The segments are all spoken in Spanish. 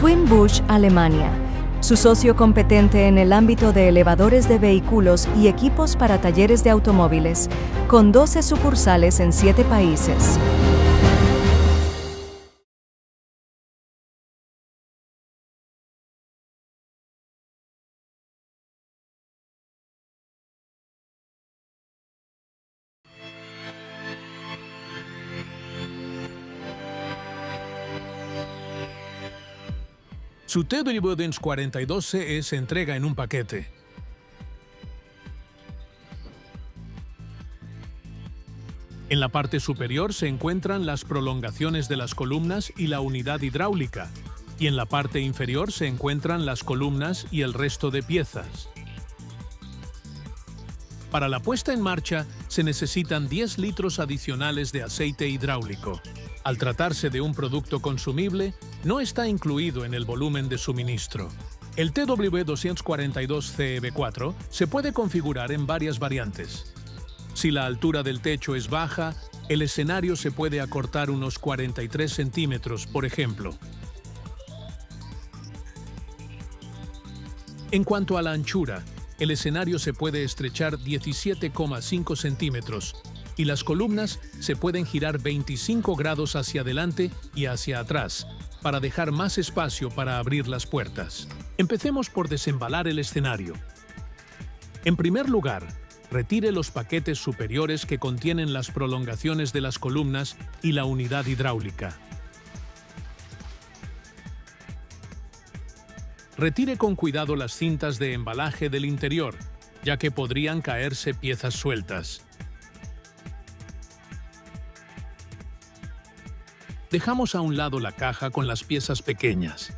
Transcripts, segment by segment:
Twin Bush, Alemania. Su socio competente en el ámbito de elevadores de vehículos y equipos para talleres de automóviles, con 12 sucursales en 7 países. Su TW-Dens 42CE se entrega en un paquete. En la parte superior se encuentran las prolongaciones de las columnas y la unidad hidráulica, y en la parte inferior se encuentran las columnas y el resto de piezas. Para la puesta en marcha se necesitan 10 litros adicionales de aceite hidráulico. Al tratarse de un producto consumible, no está incluido en el volumen de suministro. El TW242CEB4 se puede configurar en varias variantes. Si la altura del techo es baja, el escenario se puede acortar unos 43 centímetros, por ejemplo. En cuanto a la anchura, el escenario se puede estrechar 17,5 centímetros y las columnas se pueden girar 25 grados hacia adelante y hacia atrás para dejar más espacio para abrir las puertas. Empecemos por desembalar el escenario. En primer lugar, retire los paquetes superiores que contienen las prolongaciones de las columnas y la unidad hidráulica. Retire con cuidado las cintas de embalaje del interior, ya que podrían caerse piezas sueltas. Dejamos a un lado la caja con las piezas pequeñas.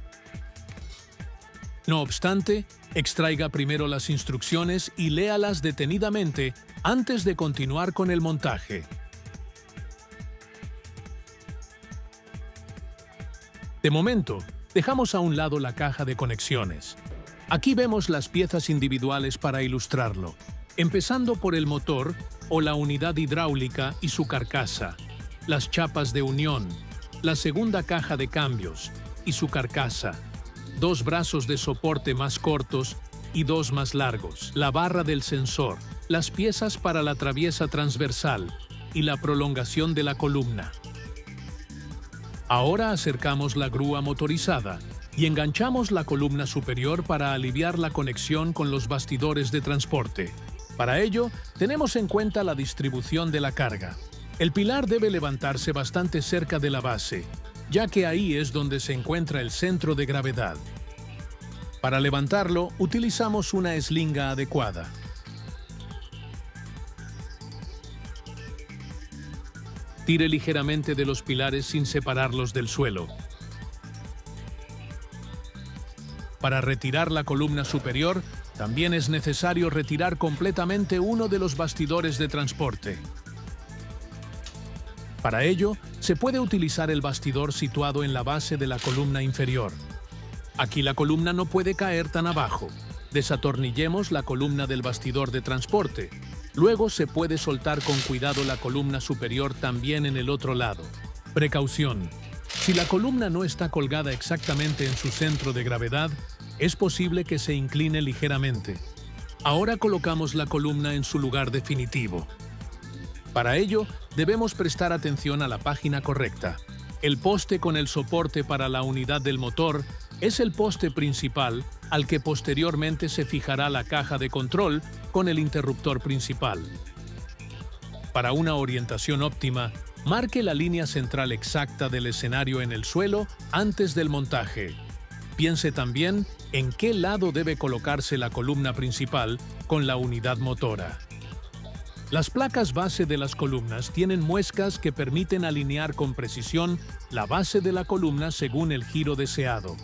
No obstante, extraiga primero las instrucciones y léalas detenidamente antes de continuar con el montaje. De momento, dejamos a un lado la caja de conexiones. Aquí vemos las piezas individuales para ilustrarlo, empezando por el motor o la unidad hidráulica y su carcasa, las chapas de unión, la segunda caja de cambios y su carcasa, 2 brazos de soporte más cortos y 2 más largos, la barra del sensor, las piezas para la traviesa transversal y la prolongación de la columna. Ahora acercamos la grúa motorizada y enganchamos la columna superior para aliviar la conexión con los bastidores de transporte. Para ello, tenemos en cuenta la distribución de la carga. El pilar debe levantarse bastante cerca de la base, ya que ahí es donde se encuentra el centro de gravedad. Para levantarlo, utilizamos una eslinga adecuada. Tire ligeramente de los pilares sin separarlos del suelo. Para retirar la columna superior, también es necesario retirar completamente uno de los bastidores de transporte. Para ello, se puede utilizar el bastidor situado en la base de la columna inferior. Aquí la columna no puede caer tan abajo. Desatornillemos la columna del bastidor de transporte. Luego se puede soltar con cuidado la columna superior también en el otro lado. Precaución: si la columna no está colgada exactamente en su centro de gravedad, es posible que se incline ligeramente. Ahora colocamos la columna en su lugar definitivo. Para ello, debemos prestar atención a la página correcta. El poste con el soporte para la unidad del motor es el poste principal al que posteriormente se fijará la caja de control con el interruptor principal. Para una orientación óptima, marque la línea central exacta del escenario en el suelo antes del montaje. Piense también en qué lado debe colocarse la columna principal con la unidad motora. Las placas base de las columnas tienen muescas que permiten alinear con precisión la base de la columna según el giro deseado.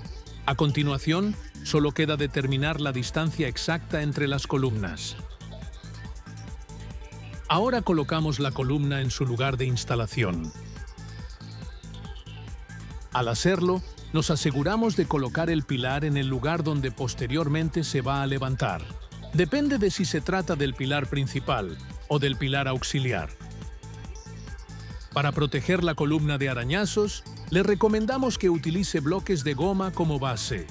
A continuación, solo queda determinar la distancia exacta entre las columnas. Ahora colocamos la columna en su lugar de instalación. Al hacerlo, nos aseguramos de colocar el pilar en el lugar donde posteriormente se va a levantar. Depende de si se trata del pilar principal o del pilar auxiliar. Para proteger la columna de arañazos, Le recomendamos que utilice bloques de goma como base.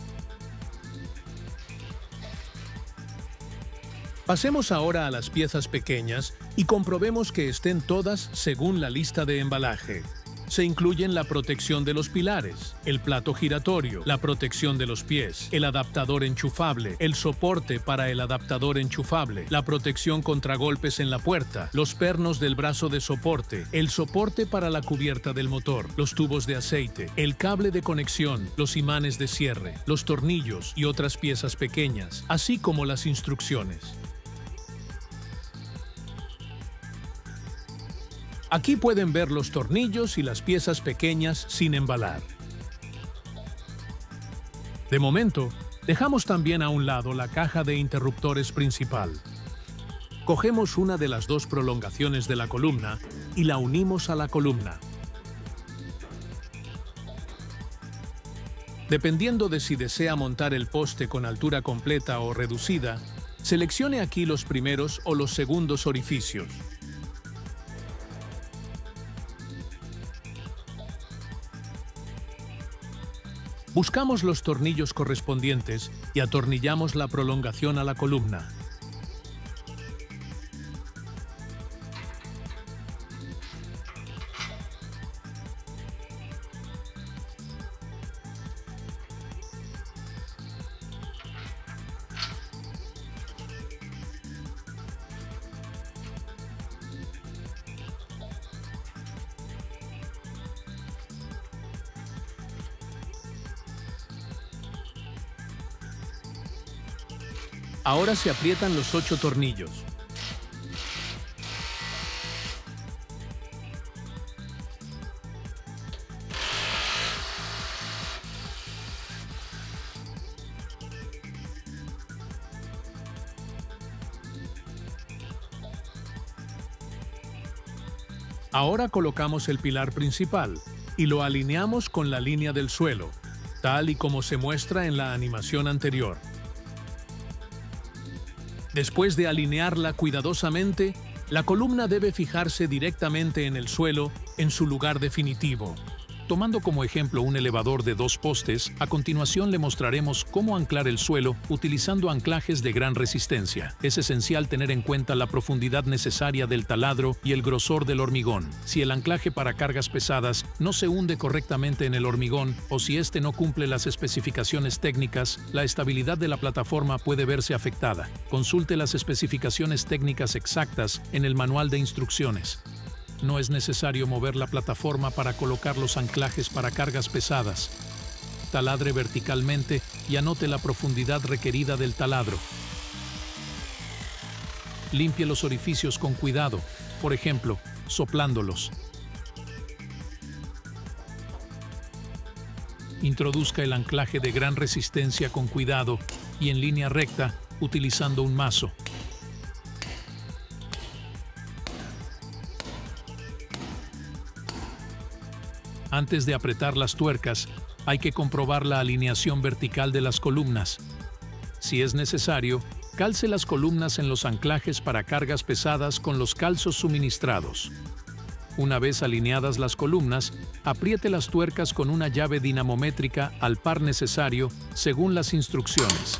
Pasemos ahora a las piezas pequeñas y comprobemos que estén todas según la lista de embalaje. Se incluyen la protección de los pilares, el plato giratorio, la protección de los pies, el adaptador enchufable, el soporte para el adaptador enchufable, la protección contra golpes en la puerta, los pernos del brazo de soporte, el soporte para la cubierta del motor, los tubos de aceite, el cable de conexión, los imanes de cierre, los tornillos y otras piezas pequeñas, así como las instrucciones. Aquí pueden ver los tornillos y las piezas pequeñas sin embalar. De momento, dejamos también a un lado la caja de interruptores principal. Cogemos una de las dos prolongaciones de la columna y la unimos a la columna. Dependiendo de si desea montar el poste con altura completa o reducida, seleccione aquí los primeros o los segundos orificios. Buscamos los tornillos correspondientes y atornillamos la prolongación a la columna. Ahora se aprietan los 8 tornillos. Ahora colocamos el pilar principal y lo alineamos con la línea del suelo, tal y como se muestra en la animación anterior. Después de alinearla cuidadosamente, la columna debe fijarse directamente en el suelo en su lugar definitivo. Tomando como ejemplo un elevador de 2 postes, a continuación le mostraremos cómo anclar el suelo utilizando anclajes de gran resistencia. Es esencial tener en cuenta la profundidad necesaria del taladro y el grosor del hormigón. Si el anclaje para cargas pesadas no se hunde correctamente en el hormigón o si éste no cumple las especificaciones técnicas, la estabilidad de la plataforma puede verse afectada. Consulte las especificaciones técnicas exactas en el manual de instrucciones. No es necesario mover la plataforma para colocar los anclajes para cargas pesadas. Taladre verticalmente y anote la profundidad requerida del taladro. Limpie los orificios con cuidado, por ejemplo, soplándolos. Introduzca el anclaje de gran resistencia con cuidado y en línea recta utilizando un mazo. Antes de apretar las tuercas, hay que comprobar la alineación vertical de las columnas. Si es necesario, calce las columnas en los anclajes para cargas pesadas con los calzos suministrados. Una vez alineadas las columnas, apriete las tuercas con una llave dinamométrica al par necesario según las instrucciones.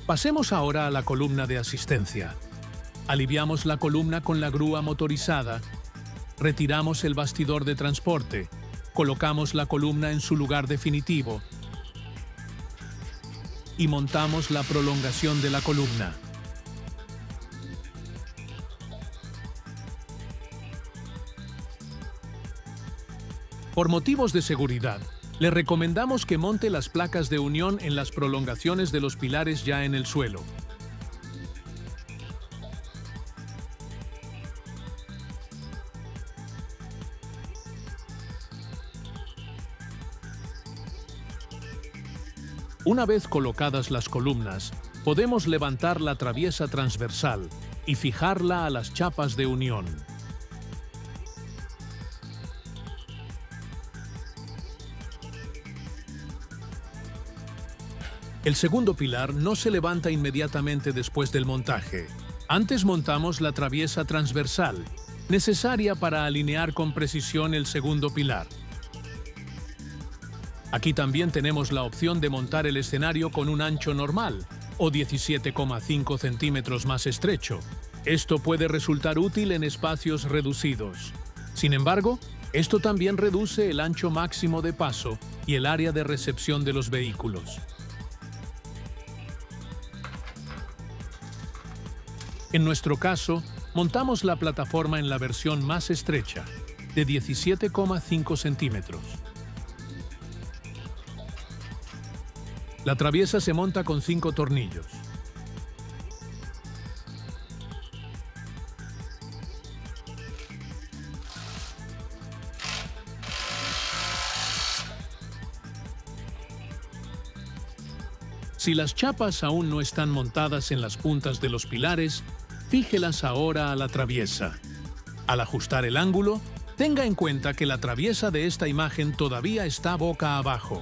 Pasemos ahora a la columna de asistencia. Aliviamos la columna con la grúa motorizada. Retiramos el bastidor de transporte, colocamos la columna en su lugar definitivo y montamos la prolongación de la columna. Por motivos de seguridad, le recomendamos que monte las placas de unión en las prolongaciones de los pilares ya en el suelo. Una vez colocadas las columnas, podemos levantar la traviesa transversal y fijarla a las chapas de unión. El segundo pilar no se levanta inmediatamente después del montaje. Antes montamos la traviesa transversal, necesaria para alinear con precisión el segundo pilar. Aquí también tenemos la opción de montar el escenario con un ancho normal o 17,5 centímetros más estrecho. Esto puede resultar útil en espacios reducidos. Sin embargo, esto también reduce el ancho máximo de paso y el área de recepción de los vehículos. En nuestro caso, montamos la plataforma en la versión más estrecha, de 17,5 centímetros. La traviesa se monta con 5 tornillos. Si las chapas aún no están montadas en las puntas de los pilares, fíjelas ahora a la traviesa. Al ajustar el ángulo, tenga en cuenta que la traviesa de esta imagen todavía está boca abajo.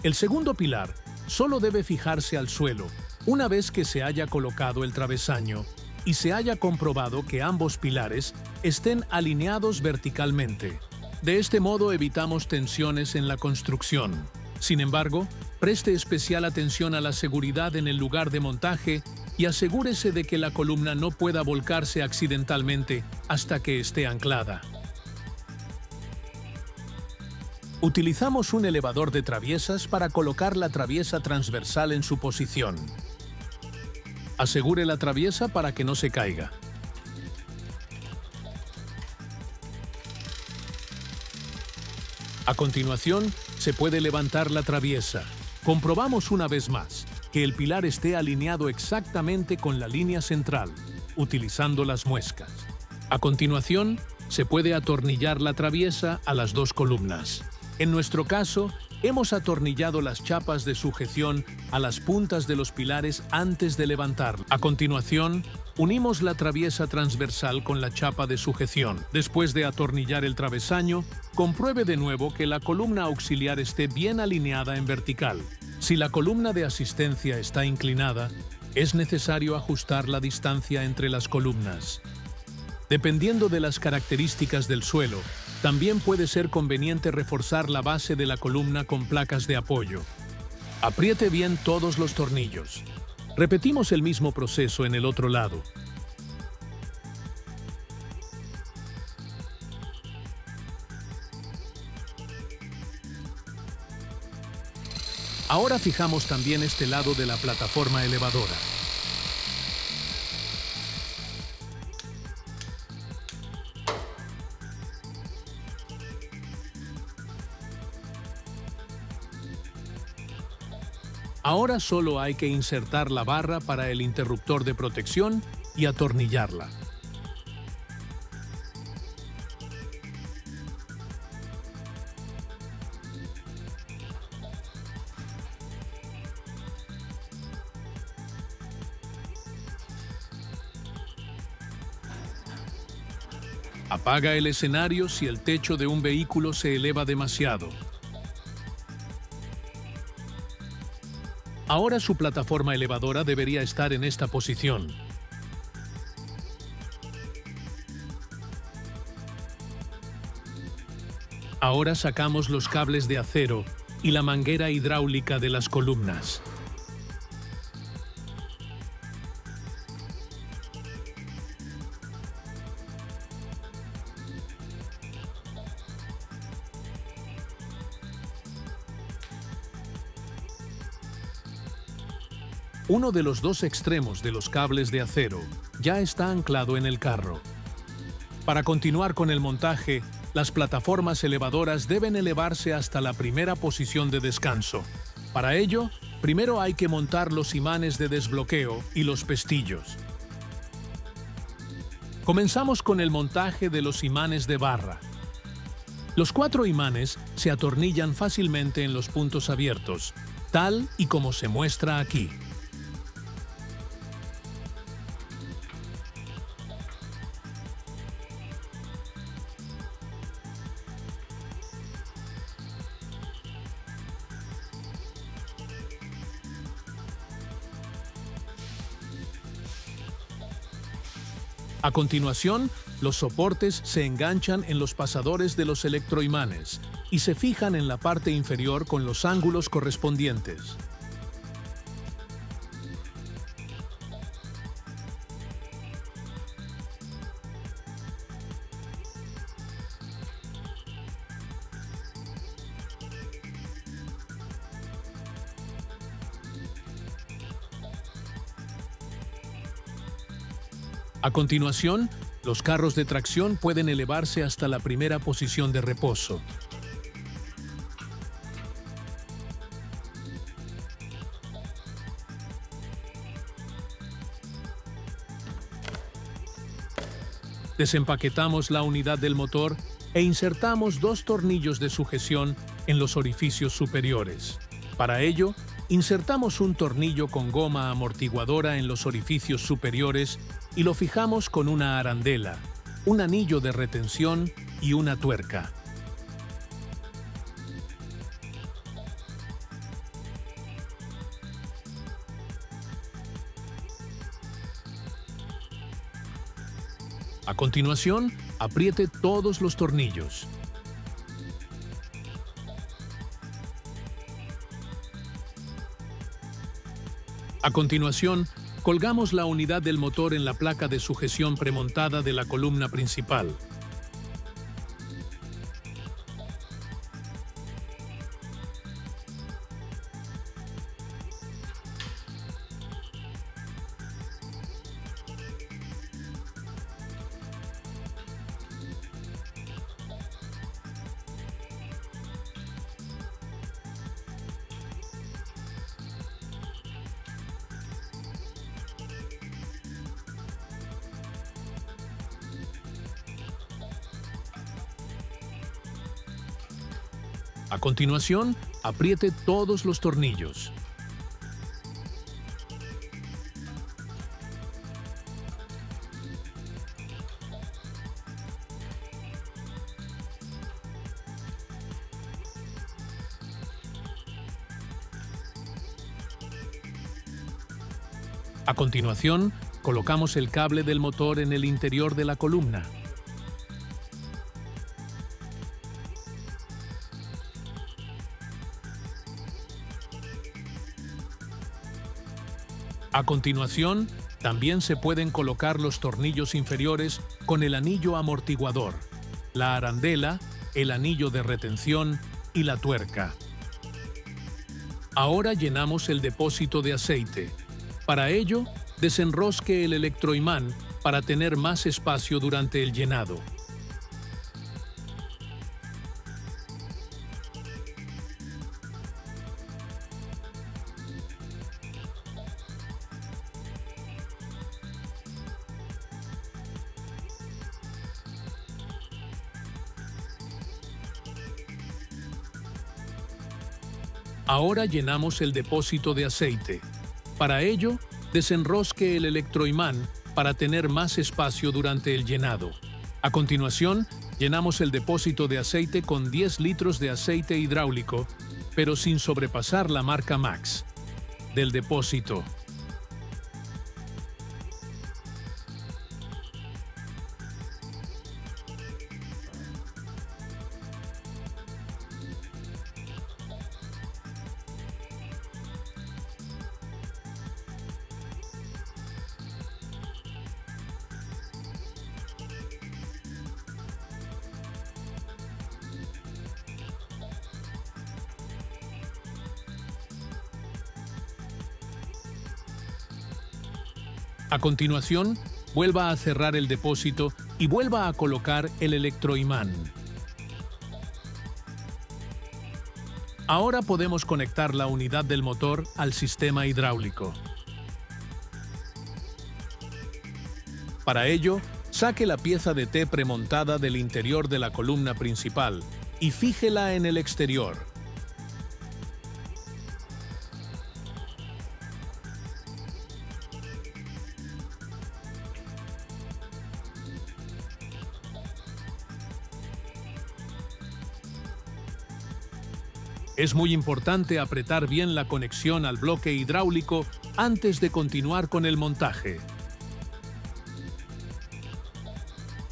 El segundo pilar solo debe fijarse al suelo una vez que se haya colocado el travesaño y se haya comprobado que ambos pilares estén alineados verticalmente. De este modo evitamos tensiones en la construcción. Sin embargo, preste especial atención a la seguridad en el lugar de montaje y asegúrese de que la columna no pueda volcarse accidentalmente hasta que esté anclada. Utilizamos un elevador de traviesas para colocar la traviesa transversal en su posición. Asegure la traviesa para que no se caiga. A continuación, se puede levantar la traviesa. Comprobamos una vez más que el pilar esté alineado exactamente con la línea central, utilizando las muescas. A continuación, se puede atornillar la traviesa a las dos columnas. En nuestro caso, hemos atornillado las chapas de sujeción a las puntas de los pilares antes de levantarla. A continuación, unimos la traviesa transversal con la chapa de sujeción. Después de atornillar el travesaño, compruebe de nuevo que la columna auxiliar esté bien alineada en vertical. Si la columna de asistencia está inclinada, es necesario ajustar la distancia entre las columnas. Dependiendo de las características del suelo, también puede ser conveniente reforzar la base de la columna con placas de apoyo. Apriete bien todos los tornillos. Repetimos el mismo proceso en el otro lado. Ahora fijamos también este lado de la plataforma elevadora. Ahora solo hay que insertar la barra para el interruptor de protección y atornillarla. Apaga el escenario si el techo de un vehículo se eleva demasiado. Ahora su plataforma elevadora debería estar en esta posición. Ahora sacamos los cables de acero y la manguera hidráulica de las columnas. Uno de los dos extremos de los cables de acero ya está anclado en el carro. Para continuar con el montaje, las plataformas elevadoras deben elevarse hasta la primera posición de descanso. Para ello, primero hay que montar los imanes de desbloqueo y los pestillos. Comenzamos con el montaje de los imanes de barra. Los 4 imanes se atornillan fácilmente en los puntos abiertos, tal y como se muestra aquí. A continuación, los soportes se enganchan en los pasadores de los electroimanes, y se fijan en la parte inferior con los ángulos correspondientes. A continuación, los carros de tracción pueden elevarse hasta la primera posición de reposo. Desempaquetamos la unidad del motor e insertamos 2 tornillos de sujeción en los orificios superiores. Para ello, insertamos un tornillo con goma amortiguadora en los orificios superiores y lo fijamos con una arandela, un anillo de retención y una tuerca. A continuación, apriete todos los tornillos. A continuación, colgamos la unidad del motor en la placa de sujeción premontada de la columna principal. A continuación, apriete todos los tornillos. A continuación, colocamos el cable del motor en el interior de la columna. A continuación, también se pueden colocar los tornillos inferiores con el anillo amortiguador, la arandela, el anillo de retención y la tuerca. Ahora llenamos el depósito de aceite. Para ello, desenrosque el electroimán para tener más espacio durante el llenado. Ahora llenamos el depósito de aceite. Para ello, desenrosque el electroimán para tener más espacio durante el llenado. A continuación, llenamos el depósito de aceite con 10 litros de aceite hidráulico, pero sin sobrepasar la marca Max del depósito. A continuación, vuelva a cerrar el depósito y vuelva a colocar el electroimán. Ahora podemos conectar la unidad del motor al sistema hidráulico. Para ello, saque la pieza de T premontada del interior de la columna principal y fíjela en el exterior. Es muy importante apretar bien la conexión al bloque hidráulico antes de continuar con el montaje.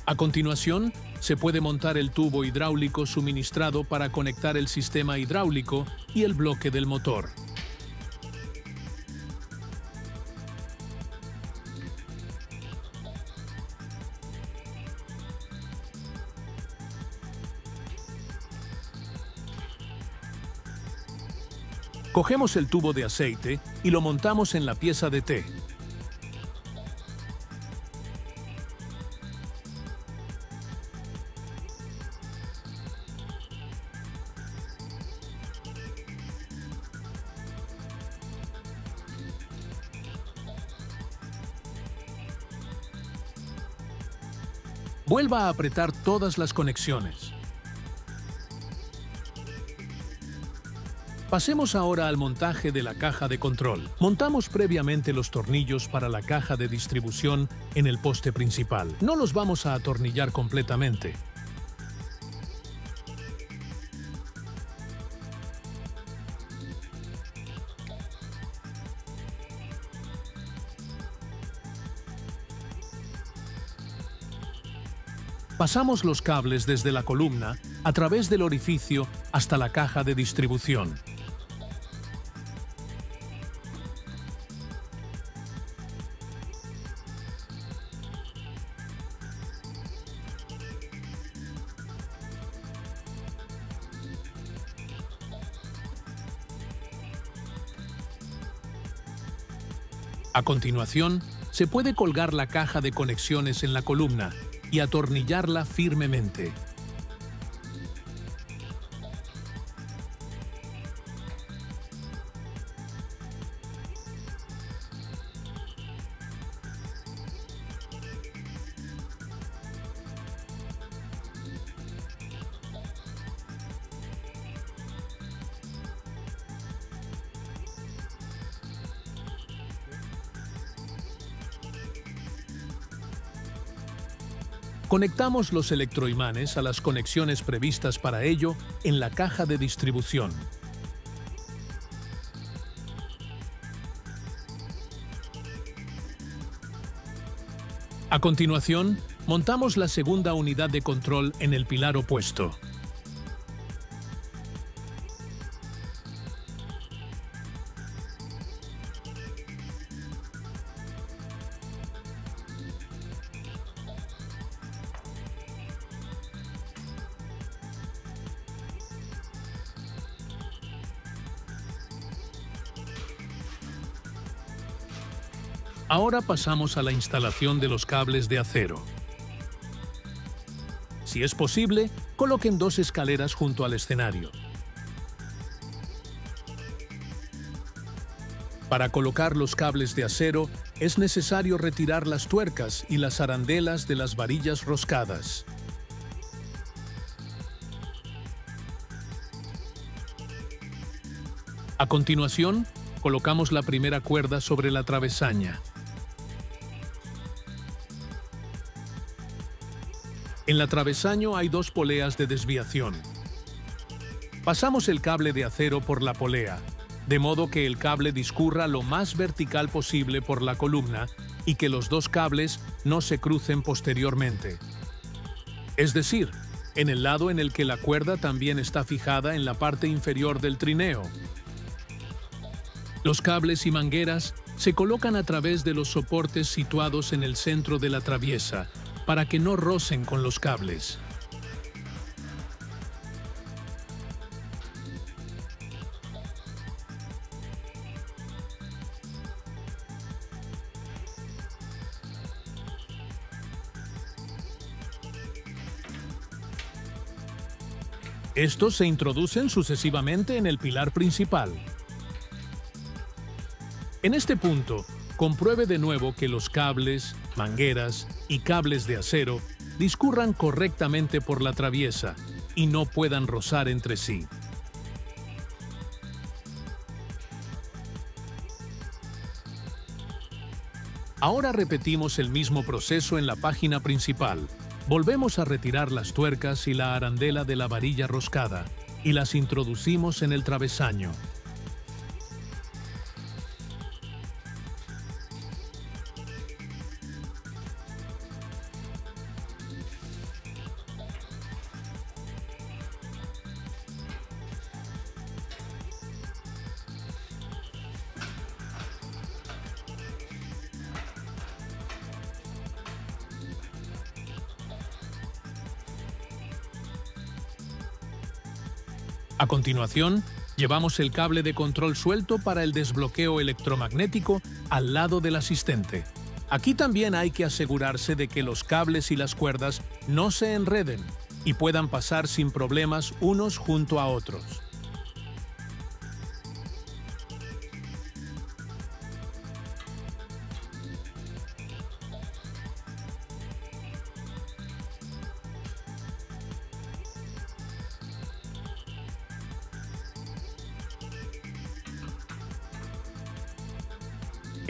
A continuación, Se puede montar el tubo hidráulico suministrado para conectar el sistema hidráulico y el bloque del motor. Cogemos el tubo de aceite y lo montamos en la pieza de T. Vuelva a apretar todas las conexiones. Pasemos ahora al montaje de la caja de control. Montamos previamente los tornillos para la caja de distribución en el poste principal. No los vamos a atornillar completamente. Pasamos los cables desde la columna a través del orificio hasta la caja de distribución. A continuación, se puede colgar la caja de conexiones en la columna y atornillarla firmemente. Conectamos los electroimanes a las conexiones previstas para ello en la caja de distribución. A continuación, montamos la segunda unidad de control en el pilar opuesto. Ahora pasamos a la instalación de los cables de acero. Si es posible, coloquen 2 escaleras junto al escenario. Para colocar los cables de acero, es necesario retirar las tuercas y las arandelas de las varillas roscadas. A continuación, colocamos la primera cuerda sobre la travesaña. En la travesaño hay 2 poleas de desviación. Pasamos el cable de acero por la polea, de modo que el cable discurra lo más vertical posible por la columna y que los 2 cables no se crucen posteriormente. Es decir, en el lado en el que la cuerda también está fijada en la parte inferior del trineo. Los cables y mangueras se colocan a través de los soportes situados en el centro de la traviesa, para que no rocen con los cables. Estos se introducen sucesivamente en el pilar principal. En este punto, compruebe de nuevo que los cables, mangueras y cables de acero discurran correctamente por la traviesa y no puedan rozar entre sí. Ahora repetimos el mismo proceso en la página principal. Volvemos a retirar las tuercas y la arandela de la varilla roscada y las introducimos en el travesaño. A continuación, llevamos el cable de control suelto para el desbloqueo electromagnético al lado del asistente. Aquí también hay que asegurarse de que los cables y las cuerdas no se enreden y puedan pasar sin problemas unos junto a otros.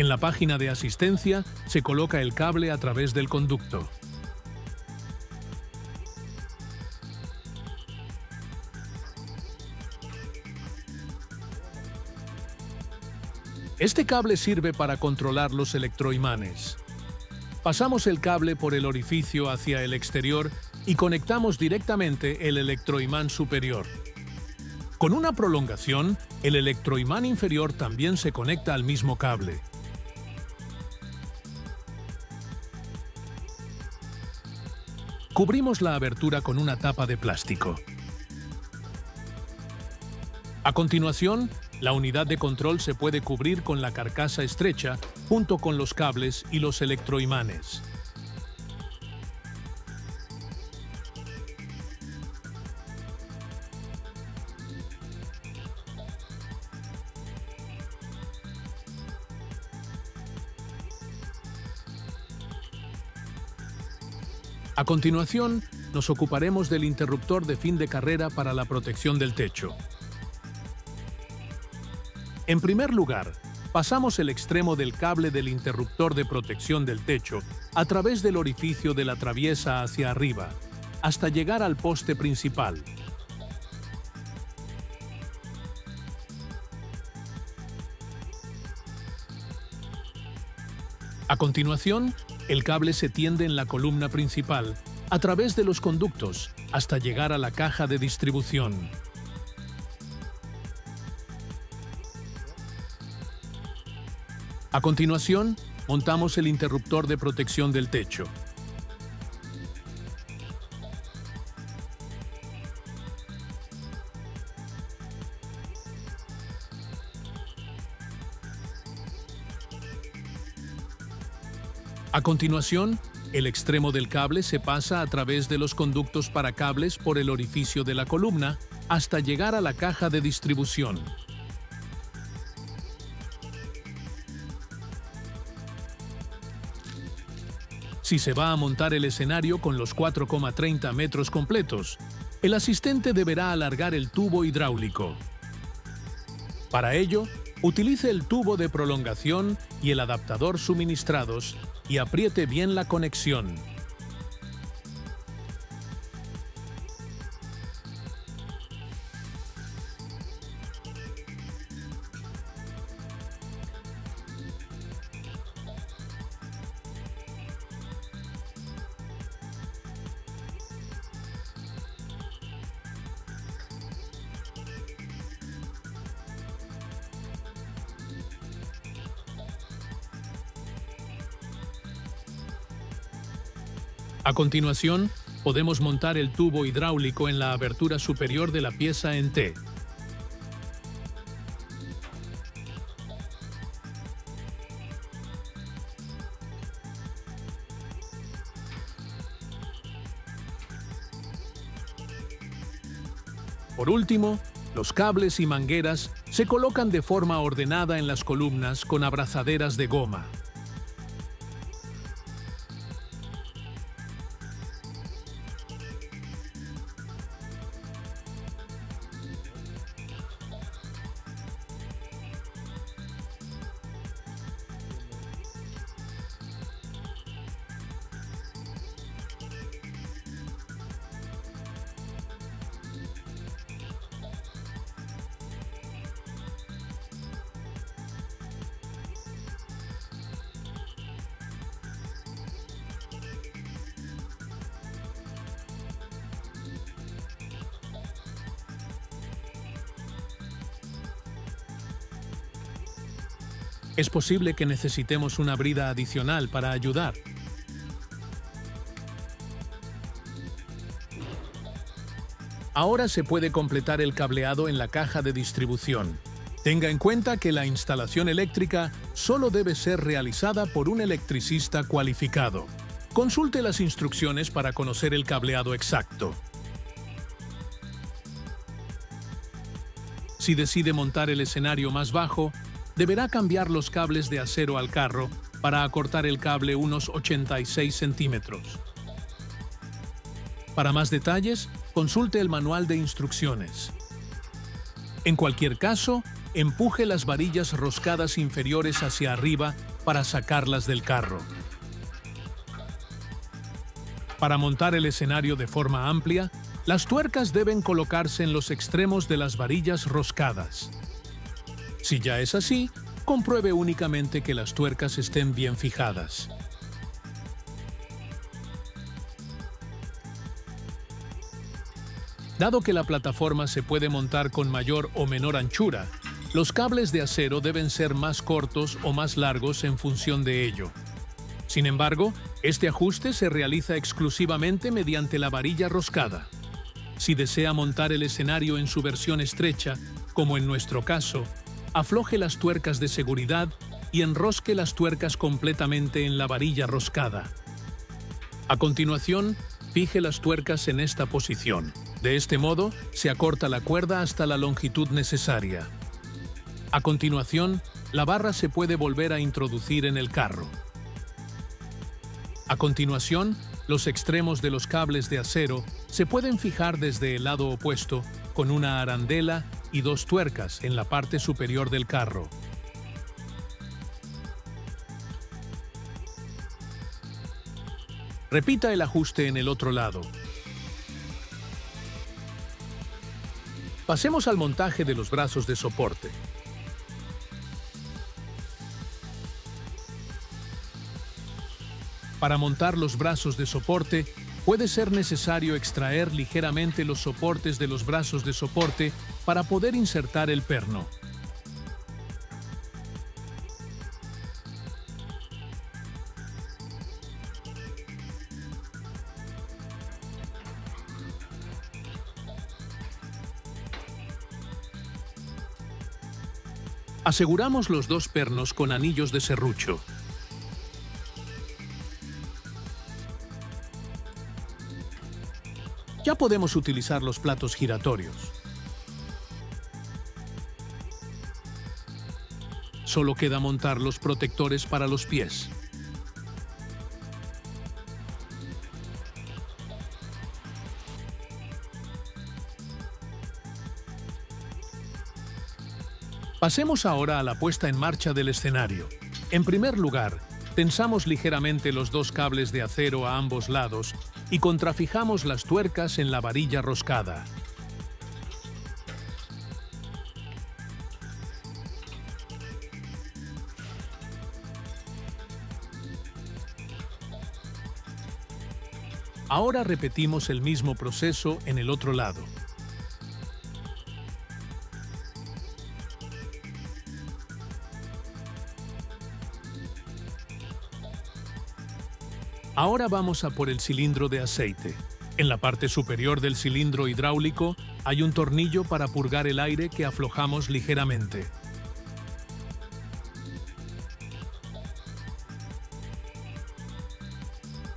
En la página de asistencia se coloca el cable a través del conducto. Este cable sirve para controlar los electroimanes. Pasamos el cable por el orificio hacia el exterior y conectamos directamente el electroimán superior. Con una prolongación, el electroimán inferior también se conecta al mismo cable. Cubrimos la abertura con una tapa de plástico. A continuación, la unidad de control se puede cubrir con la carcasa estrecha junto con los cables y los electroimanes. A continuación, nos ocuparemos del interruptor de fin de carrera para la protección del techo. En primer lugar, pasamos el extremo del cable del interruptor de protección del techo a través del orificio de la traviesa hacia arriba, hasta llegar al poste principal. A continuación, el cable se tiende en la columna principal, a través de los conductos, hasta llegar a la caja de distribución. A continuación, montamos el interruptor de protección del techo. A continuación, el extremo del cable se pasa a través de los conductos para cables por el orificio de la columna hasta llegar a la caja de distribución. Si se va a montar el escenario con los 4,30 metros completos, el asistente deberá alargar el tubo hidráulico. Para ello, utilice el tubo de prolongación y el adaptador suministrados y apriete bien la conexión. A continuación, podemos montar el tubo hidráulico en la abertura superior de la pieza en T. Por último, los cables y mangueras se colocan de forma ordenada en las columnas con abrazaderas de goma. Es posible que necesitemos una brida adicional para ayudar. Ahora se puede completar el cableado en la caja de distribución. Tenga en cuenta que la instalación eléctrica solo debe ser realizada por un electricista cualificado. Consulte las instrucciones para conocer el cableado exacto. Si decide montar el escenario más bajo, deberá cambiar los cables de acero al carro para acortar el cable unos 86 centímetros. Para más detalles, consulte el manual de instrucciones. En cualquier caso, empuje las varillas roscadas inferiores hacia arriba para sacarlas del carro. Para montar el escenario de forma amplia, las tuercas deben colocarse en los extremos de las varillas roscadas. Si ya es así, compruebe únicamente que las tuercas estén bien fijadas. Dado que la plataforma se puede montar con mayor o menor anchura, los cables de acero deben ser más cortos o más largos en función de ello. Sin embargo, este ajuste se realiza exclusivamente mediante la varilla roscada. Si desea montar el escenario en su versión estrecha, como en nuestro caso, afloje las tuercas de seguridad y enrosque las tuercas completamente en la varilla roscada. A continuación, fije las tuercas en esta posición. De este modo, se acorta la cuerda hasta la longitud necesaria. A continuación, la barra se puede volver a introducir en el carro. A continuación, los extremos de los cables de acero se pueden fijar desde el lado opuesto con una arandela y dos tuercas en la parte superior del carro. Repita el ajuste en el otro lado. Pasemos al montaje de los brazos de soporte. Para montar los brazos de soporte, puede ser necesario extraer ligeramente los soportes de los brazos de soporte para poder insertar el perno. Aseguramos los dos pernos con anillos de serrucho. Ya podemos utilizar los platos giratorios. Solo queda montar los protectores para los pies. Pasemos ahora a la puesta en marcha del escenario. En primer lugar, tensamos ligeramente los dos cables de acero a ambos lados y contrafijamos las tuercas en la varilla roscada. Ahora repetimos el mismo proceso en el otro lado. Ahora vamos a por el cilindro de aceite. En la parte superior del cilindro hidráulico hay un tornillo para purgar el aire que aflojamos ligeramente.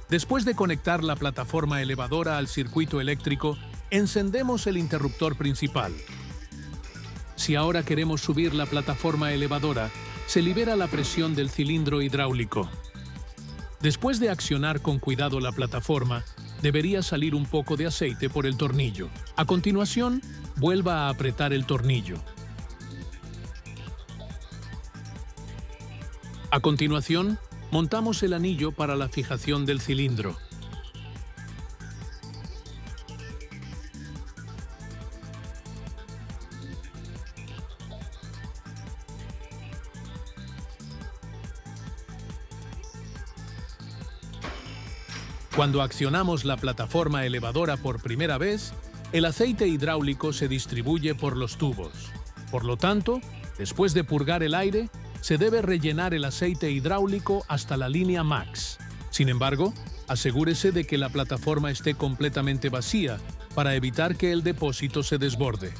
Después de conectar la plataforma elevadora al circuito eléctrico, encendemos el interruptor principal. Si ahora queremos subir la plataforma elevadora, se libera la presión del cilindro hidráulico. Después de accionar con cuidado la plataforma, debería salir un poco de aceite por el tornillo. A continuación, vuelva a apretar el tornillo. A continuación, montamos el anillo para la fijación del cilindro. Cuando accionamos la plataforma elevadora por primera vez, el aceite hidráulico se distribuye por los tubos. Por lo tanto, después de purgar el aire, se debe rellenar el aceite hidráulico hasta la línea max. Sin embargo, asegúrese de que la plataforma esté completamente vacía para evitar que el depósito se desborde.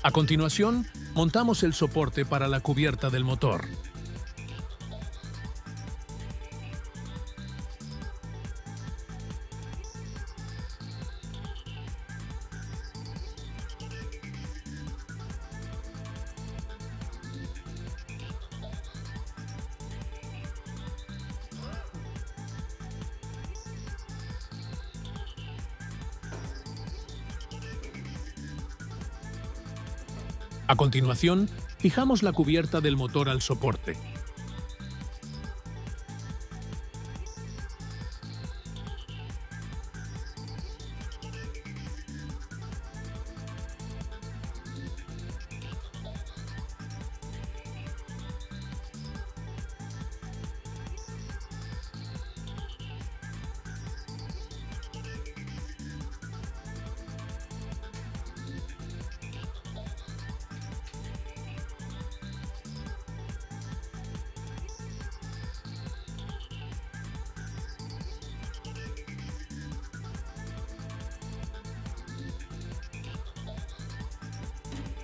A continuación, montamos el soporte para la cubierta del motor. A continuación, fijamos la cubierta del motor al soporte.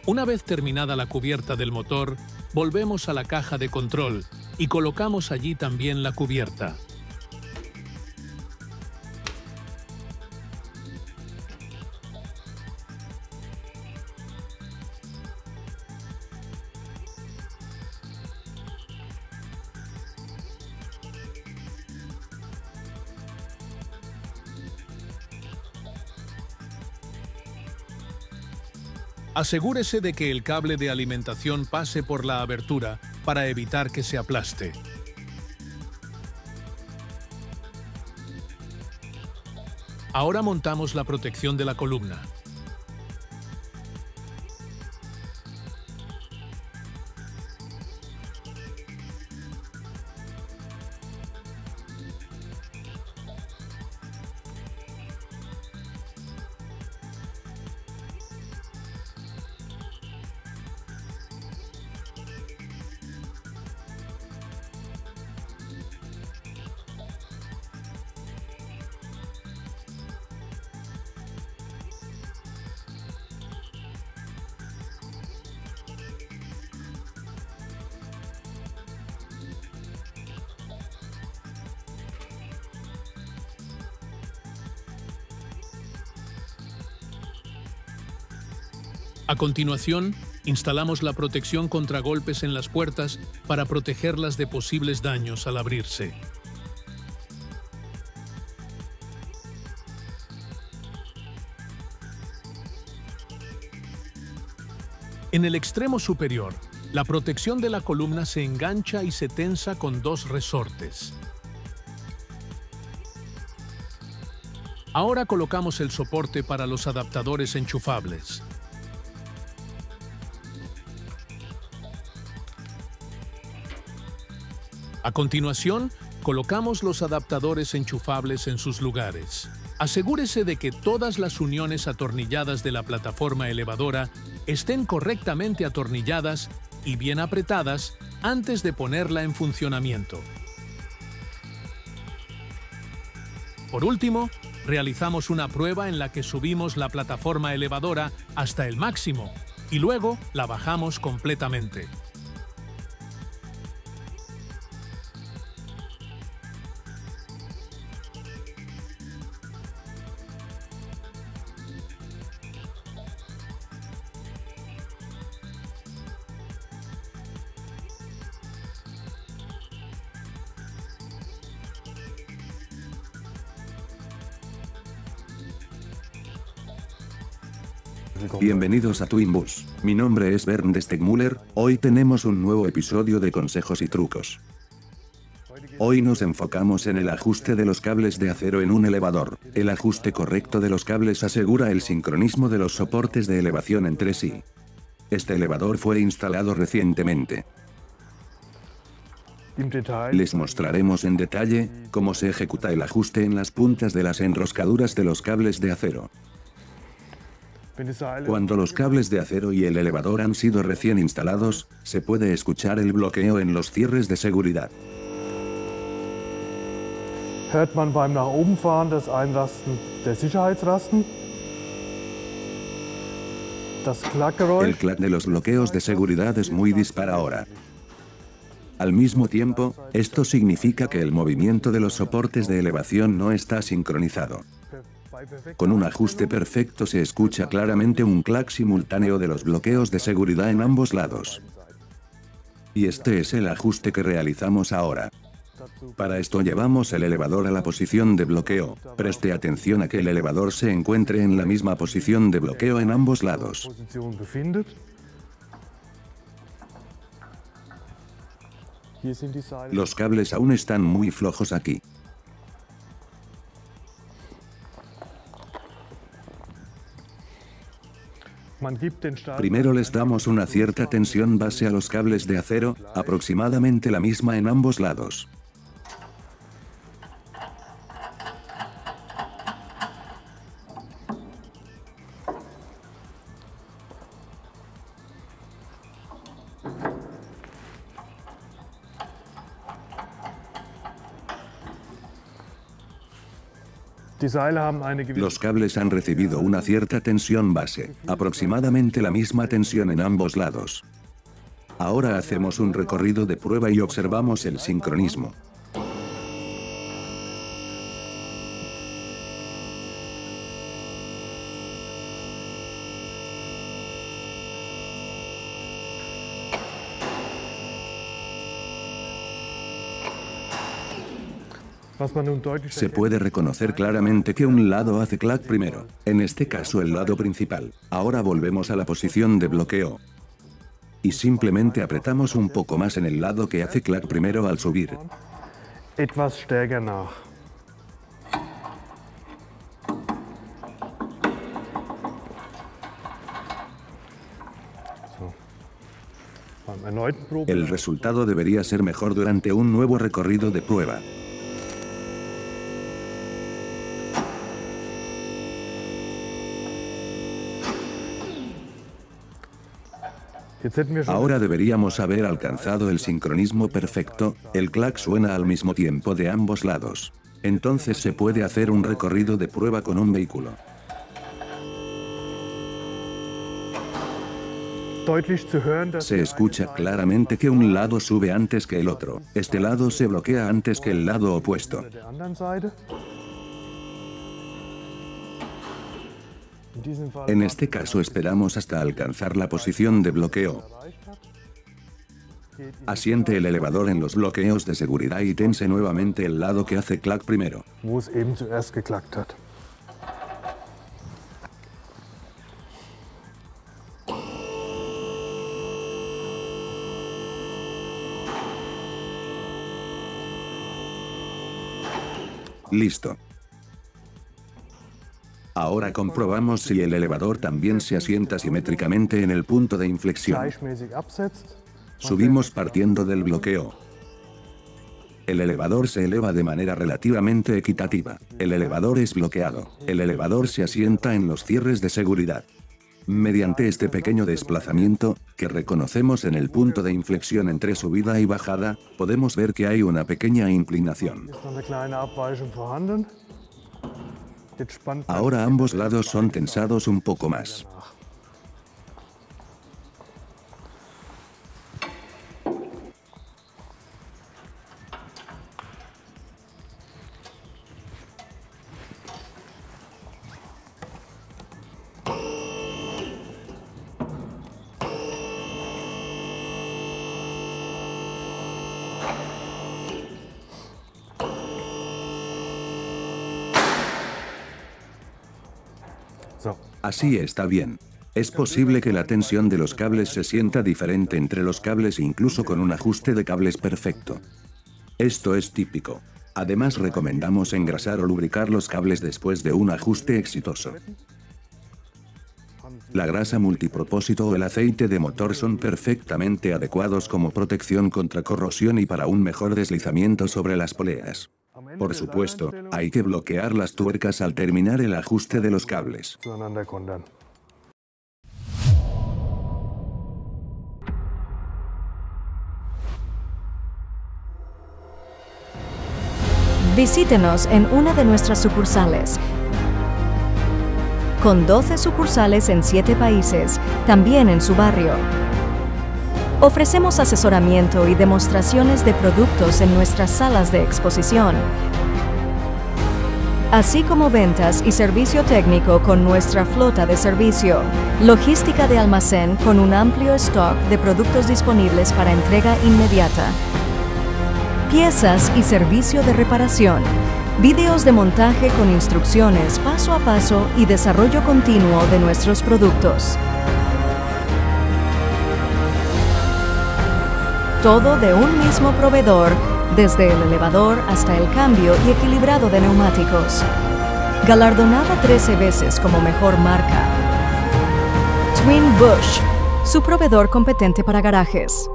Una vez terminada la cubierta del motor, volvemos a la caja de control y colocamos allí también la cubierta. Asegúrese de que el cable de alimentación pase por la abertura para evitar que se aplaste. Ahora montamos la protección de la columna. A continuación, instalamos la protección contra golpes en las puertas para protegerlas de posibles daños al abrirse. En el extremo superior, la protección de la columna se engancha y se tensa con dos resortes. Ahora colocamos el soporte para los adaptadores enchufables. A continuación, colocamos los adaptadores enchufables en sus lugares. Asegúrese de que todas las uniones atornilladas de la plataforma elevadora estén correctamente atornilladas y bien apretadas antes de ponerla en funcionamiento. Por último, realizamos una prueba en la que subimos la plataforma elevadora hasta el máximo y luego la bajamos completamente. Bienvenidos a Twinbus. Mi nombre es Bernd Stegmüller. Hoy tenemos un nuevo episodio de consejos y trucos. Hoy nos enfocamos en el ajuste de los cables de acero en un elevador. El ajuste correcto de los cables asegura el sincronismo de los soportes de elevación entre sí. Este elevador fue instalado recientemente. Les mostraremos en detalle cómo se ejecuta el ajuste en las puntas de las enroscaduras de los cables de acero. Cuando los cables de acero y el elevador han sido recién instalados, se puede escuchar el bloqueo en los cierres de seguridad. Hört man beim nach oben fahren das Einrasten der Sicherheitsrasten. Das Klackgeräusch. El clac de los bloqueos de seguridad es muy dispar ahora. Al mismo tiempo, esto significa que el movimiento de los soportes de elevación no está sincronizado. Con un ajuste perfecto se escucha claramente un clac simultáneo de los bloqueos de seguridad en ambos lados. Y este es el ajuste que realizamos ahora. Para esto llevamos el elevador a la posición de bloqueo. Preste atención a que el elevador se encuentre en la misma posición de bloqueo en ambos lados. Los cables aún están muy flojos aquí. Primero les damos una cierta tensión base a los cables de acero, aproximadamente la misma en ambos lados. Los cables han recibido una cierta tensión base, aproximadamente la misma tensión en ambos lados. Ahora hacemos un recorrido de prueba y observamos el sincronismo. Se puede reconocer claramente que un lado hace clac primero, en este caso el lado principal. Ahora volvemos a la posición de bloqueo. Y simplemente apretamos un poco más en el lado que hace clac primero al subir. Etwas stärker nach. El resultado debería ser mejor durante un nuevo recorrido de prueba. Ahora deberíamos haber alcanzado el sincronismo perfecto, el clac suena al mismo tiempo de ambos lados. Entonces se puede hacer un recorrido de prueba con un vehículo. Se escucha claramente que un lado sube antes que el otro. Este lado se bloquea antes que el lado opuesto. En este caso esperamos hasta alcanzar la posición de bloqueo. Asiente el elevador en los bloqueos de seguridad y tense nuevamente el lado que hace clac primero. Listo. Ahora comprobamos si el elevador también se asienta simétricamente en el punto de inflexión. Subimos partiendo del bloqueo. El elevador se eleva de manera relativamente equitativa. El elevador es bloqueado. El elevador se asienta en los cierres de seguridad. Mediante este pequeño desplazamiento, que reconocemos en el punto de inflexión entre subida y bajada, podemos ver que hay una pequeña inclinación. Ahora ambos lados son tensados un poco más. Así está bien. Es posible que la tensión de los cables se sienta diferente entre los cables incluso con un ajuste de cables perfecto. Esto es típico. Además recomendamos engrasar o lubricar los cables después de un ajuste exitoso. La grasa multipropósito o el aceite de motor son perfectamente adecuados como protección contra corrosión y para un mejor deslizamiento sobre las poleas. Por supuesto, hay que bloquear las tuercas al terminar el ajuste de los cables. zueinander kontern. Visítenos en una de nuestras sucursales. Con 12 sucursales en 7 países, también en su barrio. Ofrecemos asesoramiento y demostraciones de productos en nuestras salas de exposición, así como ventas y servicio técnico con nuestra flota de servicio, logística de almacén con un amplio stock de productos disponibles para entrega inmediata, piezas y servicio de reparación, vídeos de montaje con instrucciones paso a paso y desarrollo continuo de nuestros productos. Todo de un mismo proveedor, desde el elevador hasta el cambio y equilibrado de neumáticos. Galardonada 13 veces como mejor marca. Twin Bush, su proveedor competente para garajes.